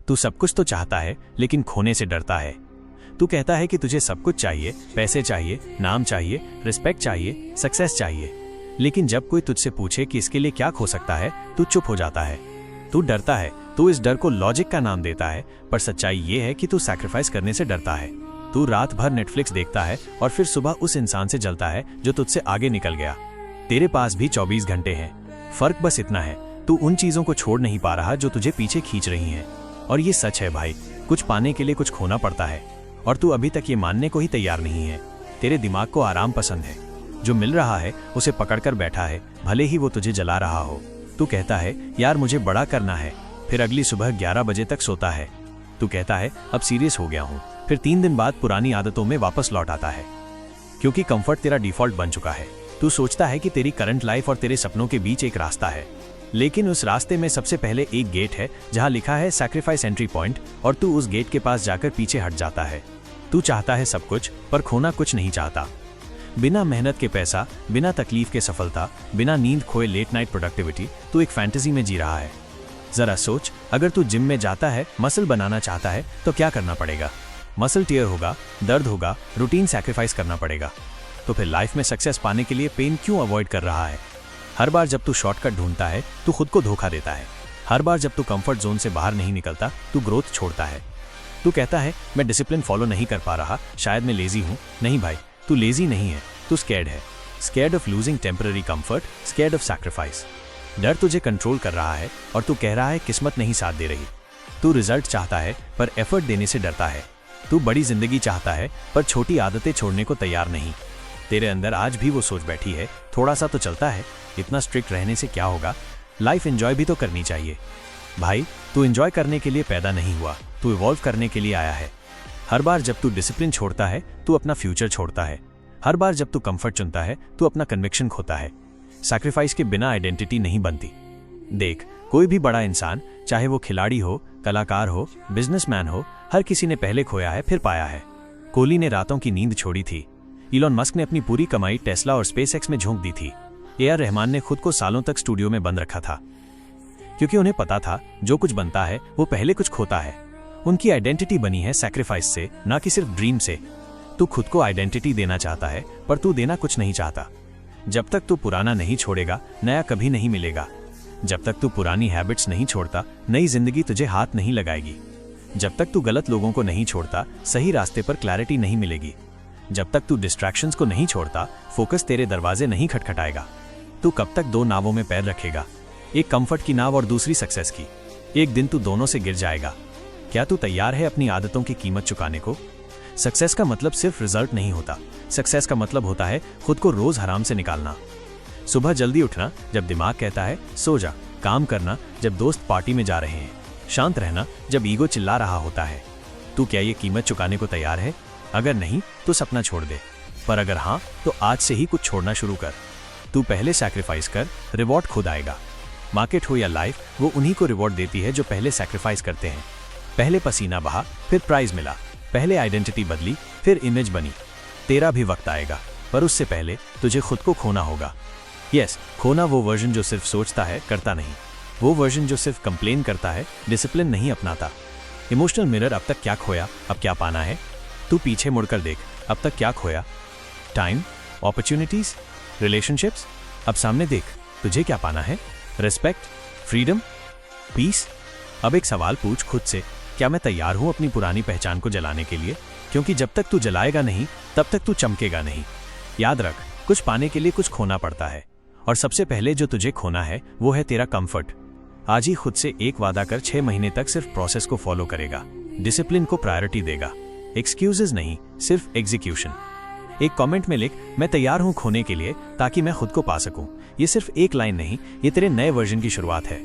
तू सब कुछ तो चाहता है लेकिन खोने से डरता है। तू कहता है कि तुझे सब कुछ चाहिए, पैसे चाहिए, नाम चाहिए, रिस्पेक्ट चाहिए, सक्सेस चाहिए, लेकिन जब कोई तुझसे पूछे कि इसके लिए क्या खो सकता है, तू चुप हो जाता है। तू डरता है, तू इस डर को लॉजिक का नाम देता है, पर सच्चाई ये है कि तू सैक्रिफाइस करने से डरता है। तू रात भर नेटफ्लिक्स देखता है और फिर सुबह उस इंसान से जलता है जो तुझसे आगे निकल गया। तेरे पास भी 24 घंटे हैं, फर्क बस इतना है, तू उन चीजों को छोड़ नहीं पा रहा जो तुझे पीछे खींच रही हैं। और ये सच है भाई, कुछ पाने के लिए कुछ खोना पड़ता है, और तू अभी तक ये मानने को ही तैयार नहीं है। तेरे दिमाग को आराम पसंद है, जो मिल रहा है उसे पकड़कर बैठा है, भले ही वो तुझे जला रहा हो। तू कहता है यार मुझे बड़ा करना है, फिर अगली सुबह 11 बजे तक सोता है। तू कहता है अब सीरियस हो गया हूँ, फिर 3 दिन बाद पुरानी आदतों में वापस लौट आता है, क्योंकि कंफर्ट तेरा डिफॉल्ट बन चुका है। तू सोचता है कि तेरी करंट लाइफ और तेरे सपनों के बीच एक रास्ता है, लेकिन उस रास्ते में सबसे पहले एक गेट है जहां लिखा है सैक्रिफाइस एंट्री पॉइंट, और तू उस गेट के पास जाकर पीछे हट जाता है। तू चाहता है सब कुछ, पर खोना कुछ नहीं चाहता। बिना मेहनत के पैसा, बिना तकलीफ के सफलता, बिना नींद खोए लेट नाइट प्रोडक्टिविटी, तू एक फैंटेसी में जी रहा है। जरा सोच, अगर तू जिम में जाता है, मसल बनाना चाहता है, तो क्या करना पड़ेगा? मसल टियर होगा, दर्द होगा, रूटीन सैक्रिफाइस करना पड़ेगा। तो फिर लाइफ में सक्सेस पाने के लिए पेन क्यों अवॉइड कर रहा है? हर बार जब तू शॉर्टकट ढूंढता है, तू खुद को धोखा देता है। हर बार जब तू कंफर्ट जोन से बाहर नहीं निकलता, तू ग्रोथ छोड़ता है। तू कहता है मैं डिसिप्लिन फॉलो नहीं कर पा रहा, शायद मैं लेजी हूं। नहीं भाई, तू लेजी नहीं है, तू स्कैर्ड है। Scared of losing temporary comfort, scared of sacrifice. डर तुझे कंट्रोल कर रहा है और तू कह रहा है किस्मत नहीं साथ दे रही। तू रिजल्ट चाहता है पर एफर्ट देने से डरता है। तू बड़ी जिंदगी चाहता है पर छोटी आदतें छोड़ने को तैयार नहीं। तेरे अंदर आज भी वो सोच बैठी है, थोड़ा सा तो चलता है, इतना स्ट्रिक्ट रहने से क्या होगा, लाइफ एंजॉय भी तो करनी चाहिए। भाई, तू एंजॉय करने के लिए पैदा नहीं हुआ, तू इवॉल्व करने के लिए आया है। हर बार जब तू डिसिप्लिन छोड़ता है, तू अपना फ्यूचर छोड़ता है। हर बार जब तू कंफर्ट चुनता है, तू अपना कन्विक्शन खोता है। सैक्रिफाइस के बिना आइडेंटिटी नहीं बनती। देख, कोई भी बड़ा इंसान, चाहे वो खिलाड़ी हो, कलाकार हो, बिजनेसमैन हो, हर किसी ने पहले खोया है फिर पाया है। कोहली ने रातों की नींद छोड़ी थी। इलॉन मस्क ने अपनी पूरी कमाई टेस्ला और स्पेसएक्स में झोंक दी थी। ए.आर. रहमान ने खुद को सालों तक स्टूडियो में बंद रखा था, क्योंकि उन्हें पता था जो कुछ बनता है वो पहले कुछ खोता है। उनकी आइडेंटिटी बनी है सैक्रिफाइस से, ना कि सिर्फ ड्रीम से। तू खुद को आइडेंटिटी देना चाहता है, पर तू देना कुछ नहीं चाहता। जब तक तू पुराना नहीं छोड़ेगा, नया कभी नहीं मिलेगा। जब तक तू पुरानी हैबिट्स नहीं छोड़ता, नई जिंदगी तुझे हाथ नहीं लगाएगी। जब तक तू गलत लोगों को नहीं छोड़ता, सही रास्ते पर क्लैरिटी नहीं मिलेगी। जब तक तू डिस्ट्रैक्शंस को नहीं छोड़ता, फोकस तेरे दरवाजे नहीं खटखटाएगा। तू कब तक 2 नावों में पैर रखेगा, एक कंफर्ट की नाव और दूसरी सक्सेस की? एक दिन तू दोनों से गिर जाएगा। क्या तू तैयार है अपनी आदतों की कीमत चुकाने को? सक्सेस का मतलब सिर्फ रिजल्ट नहीं होता, सक्सेस का मतलब होता है खुद को रोज हराम से निकालना। सुबह जल्दी उठना जब दिमाग कहता है सो जा, काम करना जब दोस्त पार्टी में जा रहे हैं, शांत रहना जब ईगो चिल्ला रहा होता है। तू क्या ये कीमत चुकाने को तैयार है? अगर नहीं तो सपना छोड़ दे, पर अगर हाँ तो आज से ही कुछ छोड़ना शुरू कर। तू पहले सैक्रिफाइस कर, रिवॉर्ड खुद आएगा। मार्केट हो या लाइफ, वो उन्हीं को रिवॉर्ड देती है जो पहले सैक्रिफाइस करते हैं। पहले पसीना बहा, फिर प्राइज मिला। पहले आइडेंटिटी बदली, फिर इमेज बनी। तेरा भी वक्त आएगा, पर उससे पहले तुझे खुद को खोना होगा। यस, खोना वो वर्जन जो सिर्फ सोचता है, करता नहीं। वो वर्जन जो सिर्फ कंप्लेन करता है, डिसिप्लिन नहीं अपनाता। इमोशनल मिरर, अब तक क्या खोया, अब क्या पाना है? तू पीछे मुड़कर देख, अब तक क्या खोया? Time, opportunities, relationships. अब सामने देख, तुझे क्या पाना है? Respect, freedom, peace. अब एक सवाल पूछ खुद से, क्या मैं तैयार हूं अपनी पुरानी पहचान को जलाने के लिए? क्योंकि जब तक तू जलाएगा नहीं, तब तक तू चमकेगा नहीं। याद रख, कुछ पाने के लिए कुछ खोना पड़ता है, और सबसे पहले जो तुझे खोना है वो है तेरा कंफर्ट। आज ही खुद से एक वादा कर, 6 महीने तक सिर्फ प्रोसेस को फॉलो करेगा, डिसिप्लिन को प्रायोरिटी देगा। एक्सक्यूजेस नहीं, सिर्फ एग्जीक्यूशन। एक कमेंट में लिख, मैं तैयार हूं खोने के लिए ताकि मैं खुद को पा सकूं। ये सिर्फ एक लाइन नहीं, ये तेरे नए वर्जन की शुरुआत है।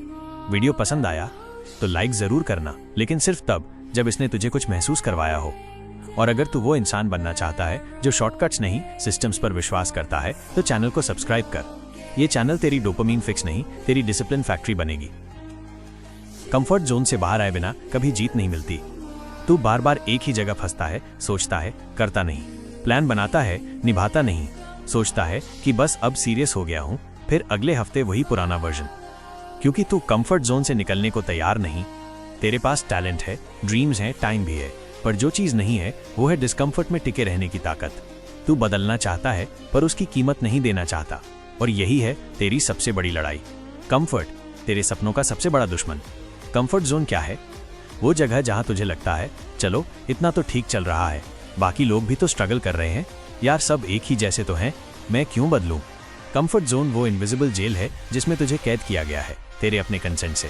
वीडियो पसंद आया तो लाइक जरूर करना, लेकिन सिर्फ तब जब इसने तुझे कुछ महसूस करवाया हो। और अगर तू वो इंसान बनना चाहता है जो शॉर्टकट्स नहीं, सिस्टम्स पर विश्वास करता है, तो चैनल को सब्सक्राइब कर। ये चैनल तेरी डोपामीन फिक्स नहीं, तेरी डिसिप्लिन फैक्ट्री बनेगी। कंफर्ट जोन से बाहर आए बिना कभी जीत नहीं मिलती। तू बार बार एक ही जगह फंसता है, सोचता है, करता नहीं। प्लान बनाता है, निभाता नहीं। सोचता है कि बस अब सीरियस हो गया हूं, फिर अगले हफ्ते वही पुराना वर्जन। क्योंकि तू कंफर्ट जोन से निकलने को तैयार नहीं, तेरे पास टैलेंट है, ड्रीम्स हैं, टाइम भी है, पर जो चीज़ नहीं है वो है डिस्कम्फर्ट में टिके रहने की ताकत। तू बदलना चाहता है पर उसकी कीमत नहीं देना चाहता, और यही है तेरी सबसे बड़ी लड़ाई। कंफर्ट तेरे सपनों का सबसे बड़ा दुश्मन। कंफर्ट जोन क्या है? वो जगह जहां तुझे लगता है चलो इतना तो ठीक चल रहा है, बाकी लोग भी तो स्ट्रगल कर रहे हैं, यार सब एक ही जैसे तो हैं, मैं क्यों बदलूं? कंफर्ट जोन वो इनविजिबल जेल है जिसमें तुझे कैद किया गया है तेरे अपने कंसेंट से।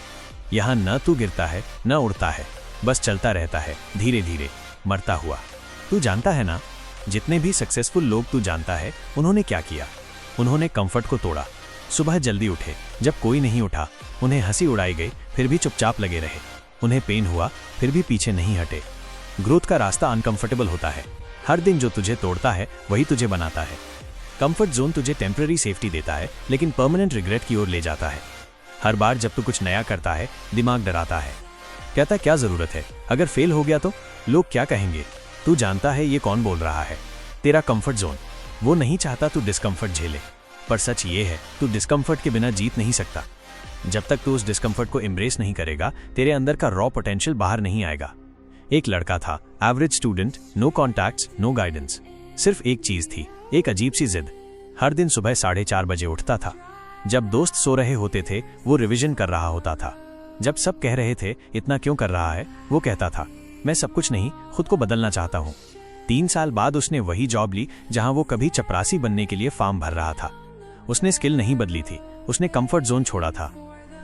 यहाँ न तू गिरता है न उड़ता है, बस चलता रहता है धीरे धीरे मरता हुआ। तू जानता है ना, जितने भी सक्सेसफुल लोग तू जानता है उन्होंने क्या किया? उन्होंने कंफर्ट को तोड़ा। सुबह जल्दी उठे जब कोई नहीं उठा, उन्हें हंसी उड़ाई गई फिर भी चुपचाप लगे रहे, उन्हें पेन हुआ फिर भी पीछे नहीं हटे। ग्रोथ का रास्ता अनकंफर्टेबल होता है। हर दिन जो तुझे तोड़ता है वही तुझे बनाता है। कंफर्ट जोन तुझे टेम्पररी सेफ्टी देता है लेकिन परमानेंट रिग्रेट की ओर ले जाता है। हर बार जब तू कुछ नया करता है दिमाग डराता है, कहता क्या जरूरत है, अगर फेल हो गया तो लोग क्या कहेंगे? तू जानता है ये कौन बोल रहा है? तेरा कंफर्ट जोन। वो नहीं चाहता तू डिस्कम्फर्ट झेले, पर सच ये है तू डिस्कम्फर्ट के बिना जीत नहीं सकता। जब तक तू उस डिस्कम्फर्ट को एम्ब्रेस नहीं करेगा तेरे अंदर का रॉ पोटेंशियल बाहर नहीं आएगा। एक लड़का था, average student, no contacts, no guidance. सिर्फ एक चीज थी, एक अजीब सी जिद। हर दिन सुबह 4:30 बजे उठता था। जब दोस्त सो रहे होते थे वो रिवीजन कर रहा होता था। जब सब कह रहे थे इतना क्यों कर रहा है, वो कहता था मैं सब कुछ नहीं, खुद को बदलना चाहता हूँ। 3 साल बाद उसने वही जॉब ली जहां वो कभी चपरासी बनने के लिए फॉर्म भर रहा था। उसने स्किल नहीं बदली थी, उसने कंफर्ट जोन छोड़ा था।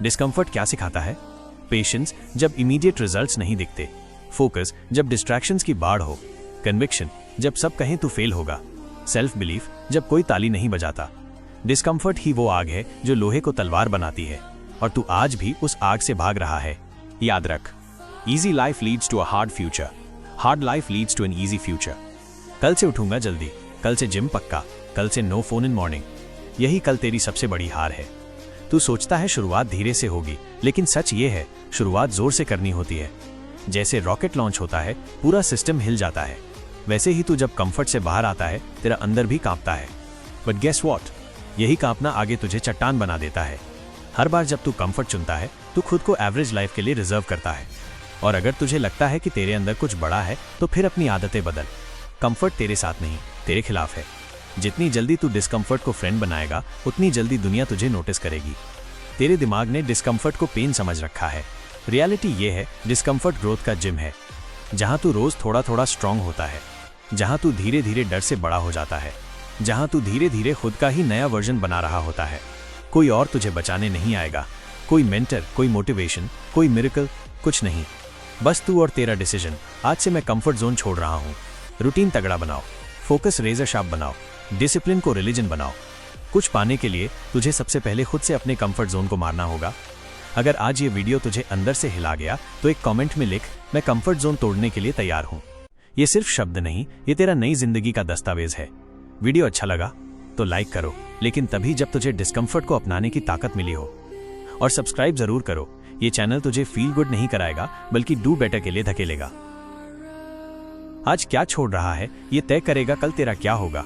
डिस्कम्फर्ट क्या सिखाता है? पेशेंस जब इमीडिएट रिजल्ट्स नहीं दिखते, फोकस जब डिस्ट्रैक्शंस की बाढ़ हो, कन्विक्शन जब सब कहें तू फेल होगा, सेल्फ बिलीफ जब कोई ताली नहीं बजाता। डिस्कम्फर्ट ही वो आग है जो लोहे को तलवार बनाती है, और तू आज भी उस आग से भाग रहा है। याद रख, easy life leads to a hard future, hard life leads to an easy future. कल से उठूंगा जल्दी, कल से जिम पक्का, कल से नो फोन इन मॉर्निंग। यही कल तेरी सबसे बड़ी हार है। तू सोचता है शुरुआत धीरे से होगी, लेकिन सच ये है शुरुआत जोर से करनी होती है। जैसे रॉकेट लॉन्च होता है पूरा सिस्टम हिल जाता है, वैसे ही तू जब कंफर्ट से बाहर आता है तेरा अंदर भी कांपता है। बट गेस व्हाट, यही कांपना आगे तुझे चट्टान बना देता है। हर बार जब तू कंफर्ट चुनता है तू खुद को एवरेज लाइफ के लिए रिजर्व करता है, और अगर तुझे लगता है कि तेरे अंदर कुछ बड़ा है तो फिर अपनी आदतें बदल। कंफर्ट तेरे साथ नहीं, तेरे खिलाफ है। जितनी जल्दी तू डिस्कम्फर्ट को फ्रेंड बनाएगा उतनी जल्दी दुनिया तुझे नोटिस करेगी। तेरे दिमाग ने डिस्कम्फर्ट को पेन समझ रखा है। रियलिटी ये है, डिस्कम्फर्ट ग्रोथ का जिम है, जहां तू रोज थोड़ा थोड़ा स्ट्रांग होता है, जहां तू धीरे धीरे डर से बड़ा हो जाता है, जहां तू धीरे धीरे खुद का ही नया वर्जन बना रहा होता है। कोई और तुझे बचाने नहीं आएगा, कोई मेंटर, कोई मोटिवेशन, कोई मिरेकल, कुछ नहीं, बस तू और तेरा डिसीजन। आज से मैं कंफर्ट जोन छोड़ रहा हूँ। रूटीन तगड़ा बनाओ, फोकस रेजर शार्प बनाओ, डिसिप्लिन को रिलीजन बनाओ। कुछ पाने के लिए तुझे सबसे पहले खुद से अपने कंफर्ट जोन को मारना होगा। अगर आज ये वीडियो तुझे अंदर से हिला गया तो एक कमेंट में लिख, मैं कंफर्ट जोन तोड़ने के लिए तैयार हूँ। ये सिर्फ शब्द नहीं, ये तेरा नई जिंदगी का दस्तावेज है। वीडियो अच्छा लगा तो लाइक करो, लेकिन तभी जब तुझे डिस्कम्फर्ट को अपनाने की ताकत मिली हो। और सब्सक्राइब जरूर करो, ये चैनल तुझे फील गुड नहीं कराएगा बल्कि डू बेटर के लिए धकेलेगा। आज क्या छोड़ रहा है ये तय करेगा कल तेरा क्या होगा।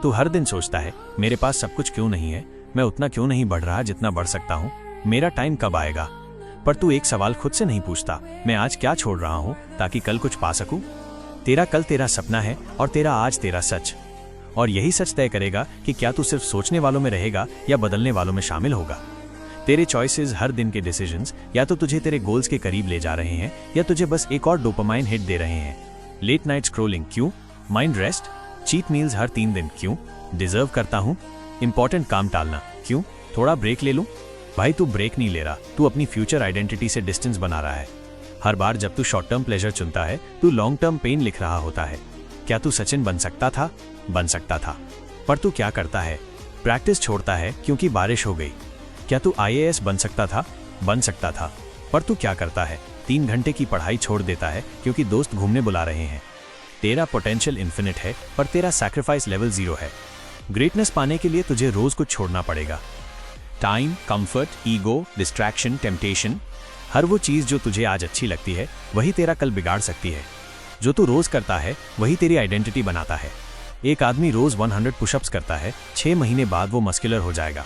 तू हर दिन सोचता है मेरे पास सब कुछ क्यों नहीं है, मैं उतना क्यों नहीं बढ़ रहा जितना बढ़ सकता हूँ, मेरा टाइम कब आएगा। पर तू एक सवाल खुद से नहीं पूछता, मैं आज क्या छोड़ रहा हूँ ताकि कल कुछ पा सकूं। तेरा कल तेरा सपना है और तेरा आज तेरा सच, और यही सच तय करेगा कि क्या तू सिर्फ सोचने वालों में रहेगा या बदलने वालों में शामिल होगा। तेरे चॉइसेस, हर दिन के डिसीजंस या तो तुझे तेरे गोल्स के करीब ले जा रहे हैं या तुझे बस एक और डोपामाइन हिट दे रहे हैं। लेट नाइट स्क्रोलिंग क्यों, माइंड रेस्ट, चीट मील्स हर 3 दिन क्यों, डिजर्व करता हूँ, इंपॉर्टेंट काम टालना क्यों, थोड़ा ब्रेक ले लूं। भाई तू ब्रेक नहीं ले रहा, तू अपनी फ्यूचर आइडेंटिटी से डिस्टेंस बना रहा है। हर बार जब तू शॉर्ट टर्म प्लेजर चुनता है तू लॉन्ग टर्म पेन लिख रहा होता है। क्या तू सचिन बन सकता था? बन सकता था, पर तू क्या करता है? प्रैक्टिस छोड़ता है क्योंकि बारिश हो गई। क्या तू IAS बन सकता था? बन सकता था, पर तू क्या करता है? 3 घंटे की पढ़ाई छोड़ देता है क्योंकि दोस्त घूमने बुला रहे हैं। तेरा पोटेंशियल इन्फिनिट है पर तेरा सैक्रिफाइस लेवल 0 है। ग्रेटनेस पाने के लिए तुझे रोज कुछ छोड़ना पड़ेगा। Time, comfort, ego, distraction, temptation, हर वो चीज जो तुझे आज अच्छी लगती है वही तेरा कल बिगाड़ सकती है। जो तू रोज करता है वही तेरी आइडेंटिटी बनाता है। एक आदमी रोज 100 पुशअप्स करता है, 6 महीने बाद वो मस्कुलर हो जाएगा।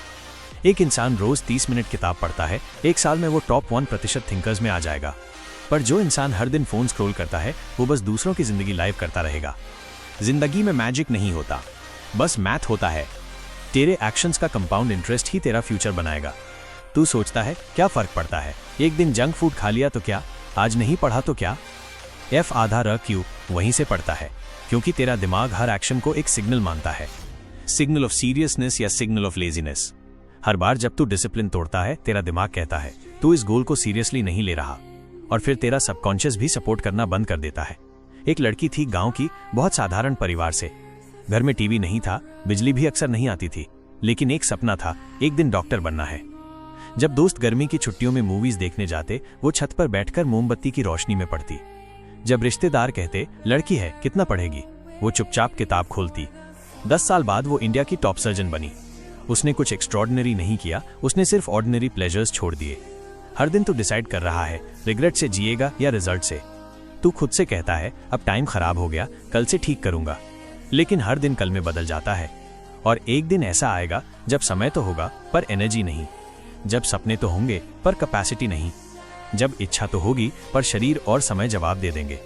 एक इंसान रोज 30 मिनट किताब पढ़ता है, 1 साल में वो टॉप 1% थिंकर्स में आ जाएगा। पर जो इंसान हर दिन फोन स्क्रॉल करता है वो बस दूसरों की जिंदगी लाइव करता रहेगा। जिंदगी में मैजिक नहीं होता, बस मैथ होता है। तेरे एक्शंस का कंपाउंड इंटरेस्ट ही तेरा फ्यूचर बनाएगा। तू सोचता है क्या फर्क पड़ता है, एक दिन जंक फूड खा लिया तो क्या, आज नहीं पढ़ा तो क्या। F आधा र क्यू वहीं से पड़ता है, क्योंकि तेरा दिमाग हर एक्शन को एक सिग्नल मानता है। सिग्नल ऑफ सीरियसनेस या सिग्नल ऑफ लेजीनेस। हर बार जब तू डिसिप्लिन तोड़ता है तेरा दिमाग कहता है तू इस गोल को सीरियसली नहीं ले रहा, और फिर तेरा सबकॉन्शियस भी सपोर्ट करना बंद कर देता है। एक लड़की थी गांव की, बहुत साधारण परिवार से। घर में टीवी नहीं था, बिजली भी अक्सर नहीं आती थी, लेकिन एक सपना था, एक दिन डॉक्टर बनना है। जब दोस्त गर्मी की छुट्टियों में मूवीज देखने जाते, वो छत पर बैठकर मोमबत्ती की रोशनी में पढ़ती। जब रिश्तेदार कहते लड़की है कितना पढ़ेगी, वो चुपचाप किताब खोलती। 10 साल बाद वो इंडिया की टॉप सर्जन बनी। उसने कुछ एक्स्ट्रॉर्डिनरी नहीं किया, उसने सिर्फ ऑर्डिनरी प्लेजर्स छोड़ दिए। हर दिन तू डिसाइड कर रहा है रिग्रेट से जिएगा या रिजल्ट से। तू खुद से कहता है अब टाइम खराब हो गया, कल से ठीक करूंगा, लेकिन हर दिन कल में बदल जाता है। और एक दिन ऐसा आएगा जब समय तो होगा पर एनर्जी नहीं, जब सपने तो होंगे पर कैपेसिटी नहीं, जब इच्छा तो होगी पर शरीर और समय जवाब दे देंगे।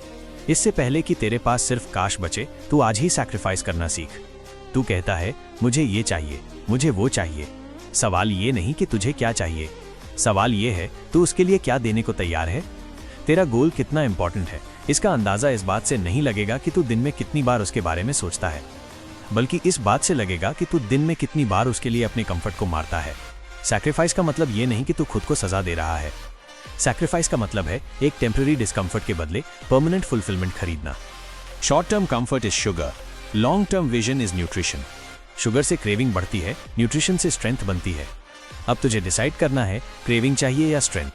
इससे पहले कि तेरे पास सिर्फ काश बचे, तू आज ही सैक्रिफाइस करना सीख। तू कहता है मुझे ये चाहिए, मुझे वो चाहिए। सवाल ये नहीं कि तुझे क्या चाहिए, सवाल ये है तू उसके लिए क्या देने को तैयार है। तेरा गोल कितना इंपॉर्टेंट है, इसका अंदाजा इस बात से नहीं लगेगा कि तू दिन में कितनी बार उसके बारे में सोचता है, बल्कि इस बात से लगेगा कि तू दिन में कितनी बार उसके लिए अपने कंफर्ट को मारता है। सैक्रिफाइस का मतलब ये नहीं कि तू खुद को सजा दे रहा है। सैक्रिफाइस का मतलब है एक टेम्पररी डिस्कंफर्ट के बदले परमानेंट फुलफिलमेंट खरीदना। Short term comfort is sugar, long term vision is nutrition. Sugar से क्रेविंग बढ़ती है, न्यूट्रिशन से स्ट्रेंथ बनती है। अब तुझे डिसाइड करना है क्रेविंग चाहिए या स्ट्रेंथ।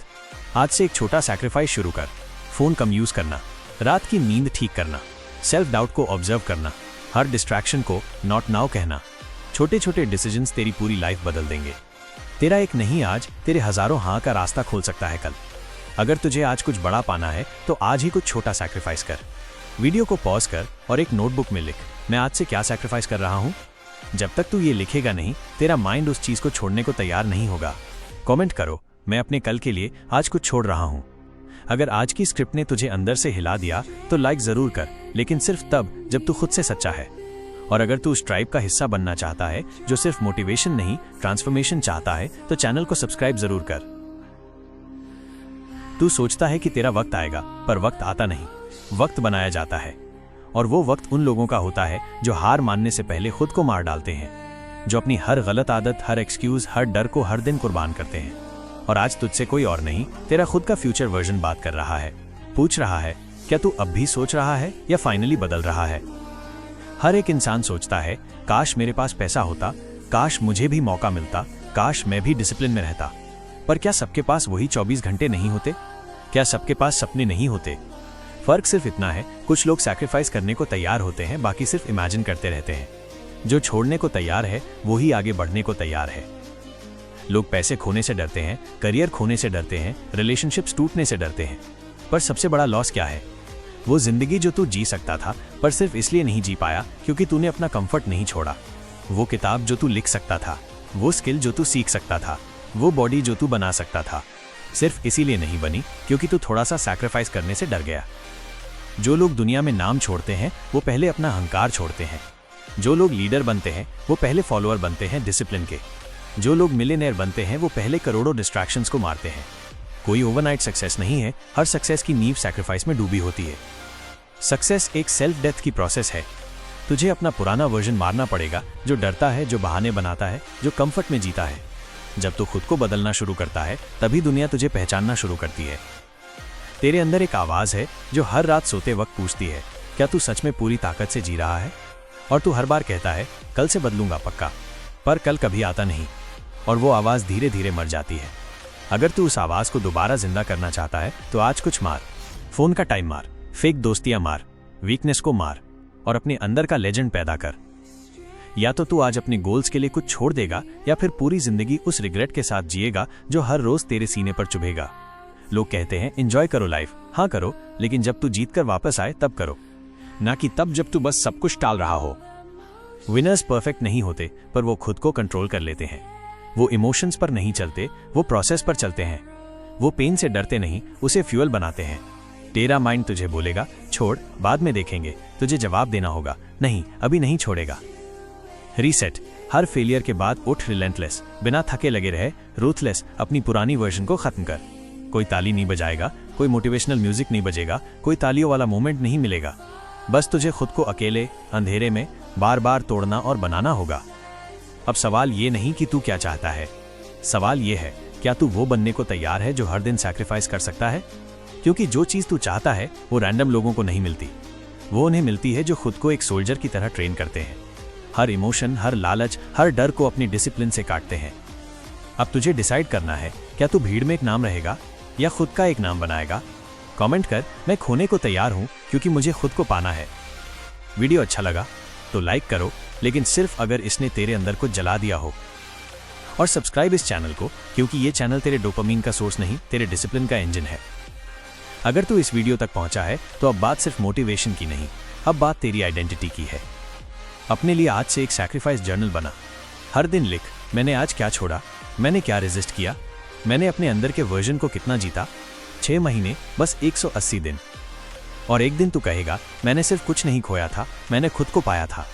आज से एक छोटा सैक्रिफाइस शुरू कर। फोन कम यूज करना, रात की नींद ठीक करना, सेल्फ डाउट को ऑब्जर्व करना, हर डिस्ट्रैक्शन को नॉट नाउ कहना। छोटे छोटे डिसीजंस तेरी पूरी लाइफ बदल देंगे। तेरा एक नहीं आज तेरे हजारों हाँ का रास्ता खोल सकता है कल। अगर तुझे आज कुछ बड़ा पाना है तो आज ही कुछ छोटा सैक्रिफाइस कर। वीडियो को पॉज कर और एक नोटबुक में लिख, मैं आज से क्या सैक्रिफाइस कर रहा हूँ। जब तक तू ये लिखेगा नहीं, तेरा माइंड उस चीज को छोड़ने को तैयार नहीं होगा। कमेंट करो, मैं अपने कल के लिए आज कुछ छोड़ रहा हूँ। अगर आज की स्क्रिप्ट ने तुझे अंदर से हिला दिया तो लाइक जरूर कर, लेकिन सिर्फ तब जब तू खुद से सच्चा है। और अगर तू उस ट्राइब का हिस्सा बनना चाहता है जो सिर्फ मोटिवेशन नहीं ट्रांसफॉर्मेशन चाहता है, तो चैनल को सब्सक्राइब जरूर कर। तू सोचता है कि तेरा वक्त आएगा, पर वक्त आता नहीं, वक्त बनाया जाता है। और वो वक्त उन लोगों का होता है जो हार मानने से पहले खुद को मार डालते हैं, जो अपनी हर गलत आदत, हर एक्सक्यूज, हर डर को हर दिन कुर्बान करते हैं। और आज तुझसे कोई और नहीं, तेरा खुद का फ्यूचर वर्जन बात कर रहा है, पूछ रहा है क्या तू अब भी सोच रहा है या फाइनली बदल रहा है। हर एक इंसान सोचता है काश मेरे पास पैसा होता, काश मुझे भी मौका मिलता, काश मैं भी डिसिप्लिन में रहता। पर क्या सबके पास वही 24 घंटे नहीं होते? क्या सबके पास सपने नहीं होते? फर्क सिर्फ इतना है, कुछ लोग सैक्रिफाइस करने को तैयार होते हैं, बाकी सिर्फ इमेजिन करते रहते हैं। जो छोड़ने को तैयार है वो ही आगे बढ़ने को तैयार है। लोग पैसे खोने से डरते हैं, करियर खोने से डरते हैं, रिलेशनशिप्स टूटने से डरते हैं। पर सबसे बड़ा लॉस क्या है? वो जिंदगी जो तू जी सकता था पर सिर्फ इसलिए नहीं जी पाया क्योंकि तूने अपना कंफर्ट नहीं छोड़ा। वो किताब जो तू लिख सकता था, वो स्किल जो तू सीख सकता था, वो बॉडी जो तू बना सकता था, सिर्फ इसीलिए नहीं बनी क्योंकि तू थोड़ा सा सैक्रिफाइस करने से डर गया। जो लोग दुनिया में नाम छोड़ते हैं वो पहले अपना अहंकार छोड़ते हैं। जो लोग लीडर बनते हैं वो पहले फॉलोअर बनते हैं डिसिप्लिन के। जो लोग मिलियनेयर बनते हैं वो पहले करोड़ों डिस्ट्रैक्शंस को मारते हैं। कोई ओवरनाइट सक्सेस नहीं है, हर सक्सेस की नींव सैक्रिफाइस में डूबी होती है। सक्सेस एक सेल्फ डेथ की प्रोसेस है। तुझे अपना पुराना वर्जन मारना पड़ेगा जो डरता है, जो बहाने बनाता है, जो कंफर्ट में जीता है। जब तू खुद को बदलना शुरू करता है तभी दुनिया तुझे पहचानना शुरू करती है। तेरे अंदर एक आवाज है जो हर रात सोते वक्त पूछती है क्या तू सच में पूरी ताकत से जी रहा है। और तू हर बार कहता है कल से बदलूंगा पक्का, पर कल कभी आता नहीं और वो आवाज धीरे धीरे मर जाती है। अगर तू उस आवाज को दोबारा जिंदा करना चाहता है तो आज कुछ मार। फोन का टाइम मार, फेक दोस्तियां मार, वीकनेस को मार और अपने अंदर का लेजेंड पैदा कर। या तो तू आज अपने गोल्स के लिए कुछ छोड़ देगा या फिर पूरी जिंदगी उस रिग्रेट के साथ जिएगा जो हर रोज तेरे सीने पर चुभेगा। लोग कहते हैं एंजॉय करो लाइफ, हाँ करो, लेकिन जब तू जीत कर वापस आए तब करो, ना कि तब जब तू बस सब कुछ टाल रहा हो। विनर्स परफेक्ट नहीं होते पर वो खुद को कंट्रोल कर लेते हैं। वो इमोशंस पर नहीं चलते, वो प्रोसेस पर चलते हैं। वो पेन से डरते नहीं, उसे फ्यूल बनाते हैं। तेरा माइंड तुझे बोलेगा छोड़, बाद में देखेंगे, तुझे जवाब देना होगा, नहीं अभी नहीं छोड़ेगा। रीसेट, हर फेलियर के बाद उठ, रिलेंटलेस, बिना थके लगे रहे, रूथलेस, अपनी पुरानी वर्जन को खत्म कर। कोई ताली नहीं बजाएगा, कोई मोटिवेशनल म्यूजिक नहीं बजेगा, कोई तालियों वाला मोमेंट नहीं मिलेगा। बस तुझे खुद को अकेले अंधेरे में बार बार तोड़ना और बनाना होगा। अब सवाल ये नहीं कि तू क्या चाहता है, सवाल ये है क्या तू वो बनने को तैयार है जो हर दिन सैक्रिफाइस कर सकता है? क्योंकि जो चीज तू चाहता है वो रैंडम लोगों को नहीं मिलती, वो उन्हें मिलती है जो खुद को एक सोल्जर की तरह ट्रेन करते हैं, हर इमोशन, हर लालच, हर डर को अपनी डिसिप्लिन से काटते हैं। अब तुझे डिसाइड करना है, क्या तू भीड़ में एक नाम रहेगा या खुद का एक नाम बनाएगा? कमेंट कर, मैं खोने को तैयार हूं क्योंकि मुझे खुद को पाना है। वीडियो अच्छा लगा तो लाइक करो, लेकिन सिर्फ अगर इसने तेरे अंदर को जला दिया हो, और सब्सक्राइब इस चैनल को, क्योंकि ये चैनल तेरे डोपामीन का सोर्स नहीं, तेरे डिसिप्लिन का इंजन है। अगर तू इस वीडियो तक पहुंचा है तो अब बात सिर्फ मोटिवेशन की नहीं, अब बात तेरी आइडेंटिटी की है। अपने लिए आज से एक सैक्रिफाइस जर्नल बना। हर दिन लिख, मैंने आज क्या छोड़ा, मैंने क्या रेजिस्ट किया, मैंने अपने अंदर के वर्जन को कितना जीता। 6 महीने, बस 180 दिन। और एक दिन तू कहेगा मैंने सिर्फ कुछ नहीं खोया था, मैंने खुद को पाया था।